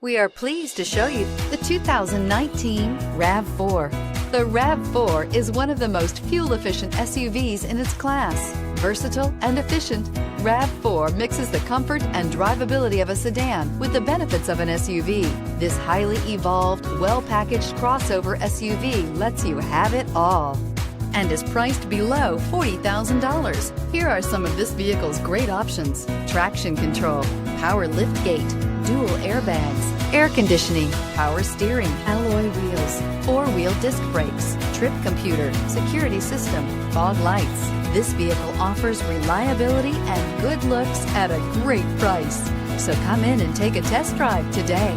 We are pleased to show you the 2019 RAV4. The RAV4 is one of the most fuel-efficient SUVs in its class. Versatile and efficient, RAV4 mixes the comfort and drivability of a sedan with the benefits of an SUV. This highly evolved, well-packaged crossover SUV lets you have it all and is priced below $40,000. Here are some of this vehicle's great options: traction control, power liftgate, dual airbags, air conditioning, power steering, alloy wheels, four-wheel disc brakes, trip computer, security system, fog lights. This vehicle offers reliability and good looks at a great price. So come in and take a test drive today.